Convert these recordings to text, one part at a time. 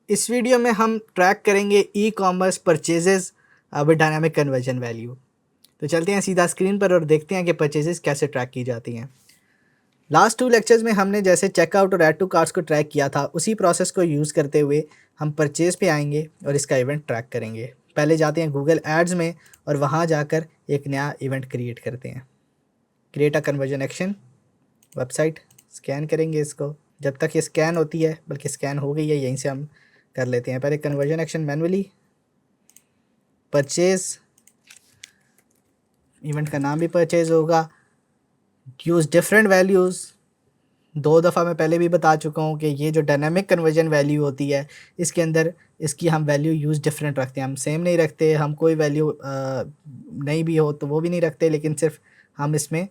इस वीडियो में हम ट्रैक करेंगे e commerce purchases with dynamic conversion value. तो चलते हैं सीधा स्क्रीन पर और देखते हैं कि परचेजेस कैसे ट्रैक की जाती हैं। लास्ट 2 लेक्चर्स में हमने जैसे चेकआउट और ऐड टू कार्ट्स को ट्रैक किया था, उसी प्रोसेस को यूज़ करते हुए हम परचेज पे आएंगे और इसका इवेंट ट्रैक करेंगे। पहले जाते हैं गूगल एड्स में और वहाँ जाकर एक नया इवेंट क्रिएट करते हैं। Create a conversion action, website scan करेंगे इसको। जब तक ये स्कैन होती है, बल्कि स्कैन हो गई है, यहीं से हम कर लेते हैं। पहले conversion action manually, purchase, event का नाम भी परचेज होगा। यूज़ डिफरेंट वैल्यूज़, 2 दफ़ा मैं पहले भी बता चुका हूँ कि ये जो डायनामिक कन्वर्जन वैल्यू होती है, इसके अंदर इसकी हम वैल्यू यूज़ डिफरेंट रखते हैं। हम सेम नहीं रखते, हम कोई वैल्यू नहीं भी हो तो वो भी नहीं रखते, लेकिन सिर्फ हम इसमें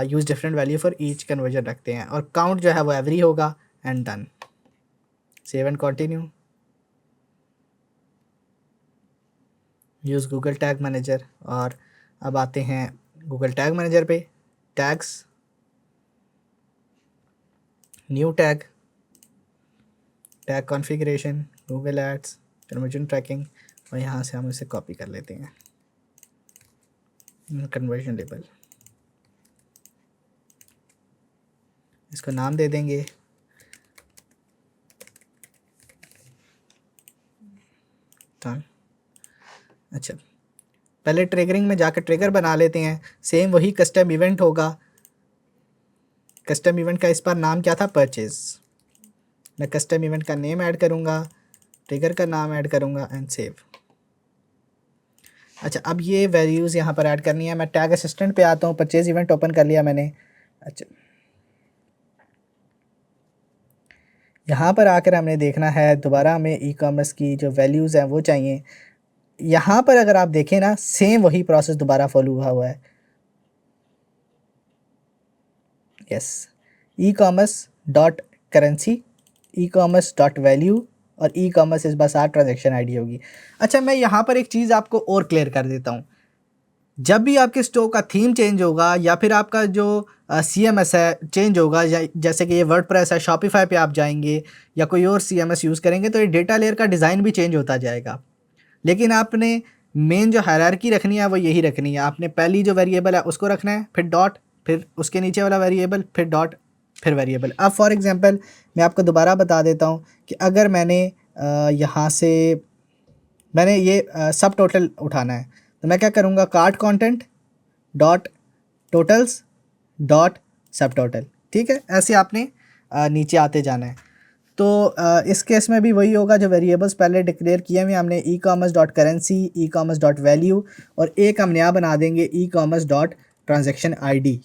use different value for each conversion रखते हैं। और काउंट जो है वो एवरी होगा and done. Save and continue. Use Google Tag Manager. और अब आते हैं गूगल टैग मैनेजर पे। Tags, new tag, tag configuration, Google Ads, conversion tracking, और यहाँ से हम इसे कॉपी कर लेते हैं। कन्वर्जन लेबल, इसको नाम दे देंगे टर्न। अच्छा, पहले ट्रिगरिंग में जाकर ट्रिगर बना लेते हैं। सेम वही कस्टम इवेंट होगा। कस्टम इवेंट का इस बार नाम क्या था? परचेज। मैं कस्टम इवेंट का नेम ऐड करूँगा, ट्रिगर का नाम ऐड करूँगा एंड सेव। अच्छा, अब ये वैल्यूज़ यहाँ पर ऐड करनी है। मैं टैग असिस्टेंट पे आता हूँ। परचेज इवेंट ओपन कर लिया मैंने। अच्छा, यहाँ पर आकर हमने देखना है, दोबारा हमें ई कॉमर्स की जो वैल्यूज़ हैं वो चाहिए। यहाँ पर अगर आप देखें ना, सेम वही प्रोसेस दोबारा फॉलो हुआ है। यस, ई कॉमर्स डॉट करेंसी, ई कॉमर्स डॉट वैल्यू और ई कॉमर्स इस बार ट्रांजेक्शन आईडी होगी। अच्छा, मैं यहाँ पर एक चीज़ आपको और क्लियर कर देता हूँ। जब भी आपके स्टोर का थीम चेंज होगा या फिर आपका जो CMS है चेंज होगा, जैसे कि ये वर्डप्रेस है, शॉपिफाई पे आप जाएंगे या कोई और CMS यूज़ करेंगे, तो ये डेटा लेयर का डिज़ाइन भी चेंज होता जाएगा। लेकिन आपने मेन जो हायरार्की रखनी है वो यही रखनी है। आपने पहली जो वेरिएबल है उसको रखना है, फिर डॉट, फिर उसके नीचे वाला वेरिएबल, फिर डॉट, फिर वेरिएबल। अब फॉर एग्जांपल मैं आपको दोबारा बता देता हूँ कि अगर मैंने यहाँ से मैंने ये सब टोटल उठाना है, तो मैं क्या करूँगा? Cart content dot totals dot सब टोटल। ठीक है, ऐसे आपने नीचे आते जाना है। तो इस केस में भी वही होगा जो वेरिएबल्स पहले डिक्लेयर किए हुए हमने, ई कॉमर्स डॉट करेंसी, ई कॉमर्स डॉट वैल्यू, और एक हम नया बना देंगे ई कॉमर्स डॉट ट्रांजेक्शन आईडी।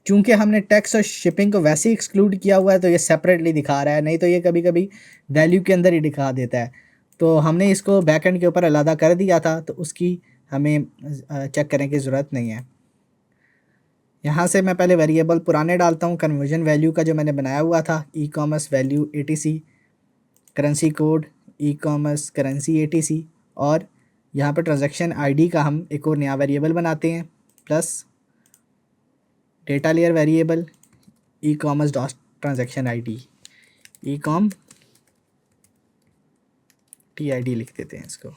चूँकि हमने टैक्स और शिपिंग को वैसे ही एक्सक्लूड किया हुआ है तो ये सेपरेटली दिखा रहा है, नहीं तो ये कभी कभी वैल्यू के अंदर ही दिखा देता है। तो हमने इसको बैकएंड के ऊपर अलग कर दिया था, तो उसकी हमें चेक करने की ज़रूरत नहीं है। यहाँ से मैं पहले वेरिएबल पुराने डालता हूँ, कन्वर्जन वैल्यू का जो मैंने बनाया हुआ था, e commerce value ATC, currency code e commerce currency ATC, और यहाँ पर ट्रांजैक्शन आईडी का हम एक और नया वेरिएबल बनाते हैं, plus data layer variable e commerce dot transaction ID, e com TID लिख देते हैं इसको,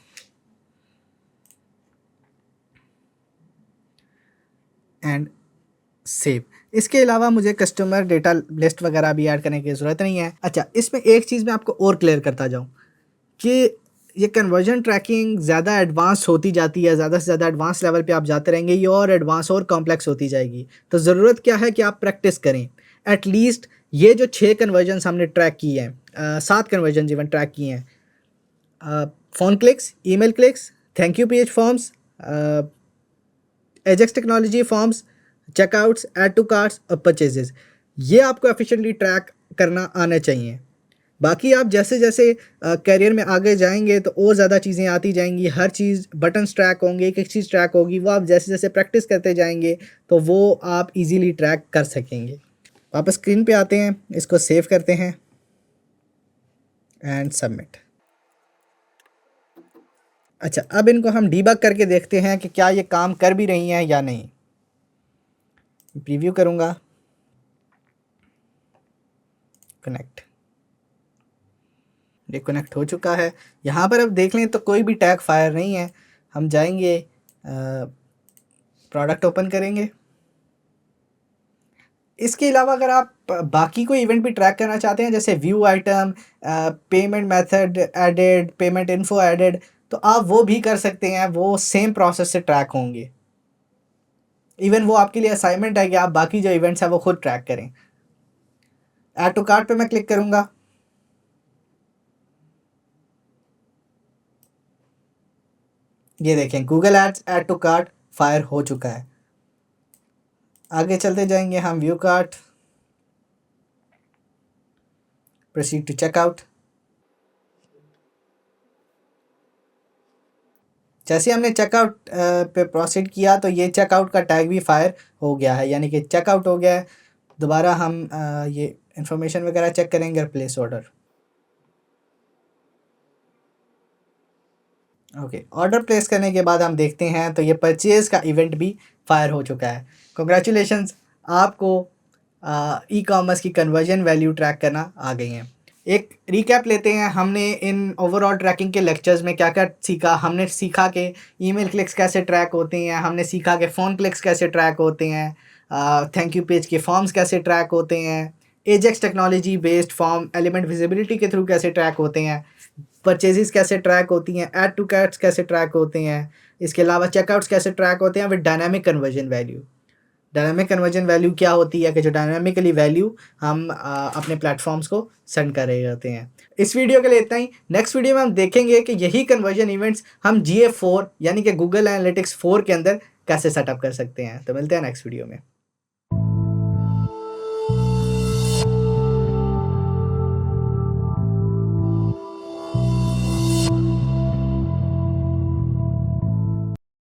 एंड सेव। इसके अलावा मुझे कस्टमर डेटा लिस्ट वगैरह भी ऐड करने की ज़रूरत नहीं है। अच्छा, इसमें एक चीज़ मैं आपको और क्लियर करता जाऊँ कि ये कन्वर्जन ट्रैकिंग ज़्यादा एडवांस होती जाती है, ज़्यादा से ज़्यादा एडवांस लेवल पे आप जाते रहेंगे, ये और एडवांस और कॉम्प्लेक्स होती जाएगी। तो ज़रूरत क्या है कि आप प्रैक्टिस करें। एटलीस्ट ये जो 6 कन्वर्जन हमने ट्रैक किए हैं, 7 कन्वर्जन इवन ट्रैक किए हैं, phone clicks, email clicks, thank you page forms, AJAX technology forms, checkouts, add to carts और परचेजेस, ये आपको एफिशिएंटली ट्रैक करना आना चाहिए। बाकी आप जैसे जैसे करियर में आगे जाएंगे तो और ज़्यादा चीज़ें आती जाएंगी, हर चीज़ बटन्स ट्रैक होंगे, एक एक चीज़ ट्रैक होगी, वो आप जैसे जैसे प्रैक्टिस करते जाएंगे तो वो आप इजीली ट्रैक कर सकेंगे। वापस स्क्रीन पे आते हैं, इसको सेव करते हैं एंड सबमिट। अच्छा, अब इनको हम डीबग करके देखते हैं कि क्या ये काम कर भी रही हैं या नहीं। प्रीव्यू करूँगा। कनेक्ट, ये कनेक्ट हो चुका है। यहाँ पर अब देख लें तो कोई भी टैग फायर नहीं है। हम जाएंगे, प्रोडक्ट ओपन करेंगे। इसके अलावा अगर आप बाकी कोई इवेंट भी ट्रैक करना चाहते हैं, जैसे view item, payment method added, payment info added, तो आप वो भी कर सकते हैं। वो सेम प्रोसेस से ट्रैक होंगे। इवन वो आपके लिए असाइनमेंट है कि आप बाकी जो इवेंट्स हैं वो खुद ट्रैक करें। ऐड टू कार्ट पे मैं क्लिक करूंगा। ये देखें, Google ads add to cart fire हो चुका है। आगे चलते जाएंगे हम, view cart, proceed to checkout. जैसे हमने चेकआउट पे प्रोसीड किया तो ये चेकआउट का टैग भी फायर हो गया है, यानी कि चेकआउट हो गया है। दोबारा हम ये इंफॉर्मेशन वगैरह चेक करेंगे और place order. Okay, order place करने के बाद हम देखते हैं तो ये परचेज़ का इवेंट भी फायर हो चुका है। कॉन्ग्रेचुलेशंस, आपको ई कॉमर्स की कन्वर्जन वैल्यू ट्रैक करना आ गई हैं। एक रिकैप लेते हैं, हमने इन ओवरऑल ट्रैकिंग के लेक्चर्स में क्या क्या सीखा। हमने सीखा कि ईमेल क्लिक्स कैसे ट्रैक होते हैं, हमने सीखा कि फ़ोन क्लिक्स कैसे ट्रैक होते हैं, थैंक यू पेज के फॉर्म्स कैसे ट्रैक होते हैं, Ajax technology based form element visibility के थ्रू कैसे ट्रैक होते हैं, परचेजेस कैसे ट्रैक होती हैं, ऐड टू कार्ट्स कैसे ट्रैक होते हैं, इसके अलावा चेकआउट्स कैसे ट्रैक होते हैं with dynamic conversion value. Dynamic conversion value क्या होती है कि जो डायनामिकली वैल्यू हम अपने प्लेटफॉर्म्स को सेंड कर रहे होते हैं। इस वीडियो के लिए इतना ही। नेक्स्ट वीडियो में हम देखेंगे कि यही कन्वर्जन इवेंट्स हम GA4 यानी कि गूगल एनालिटिक्स 4 के अंदर कैसे सेटअप कर सकते हैं। तो मिलते हैं नेक्स्ट वीडियो में।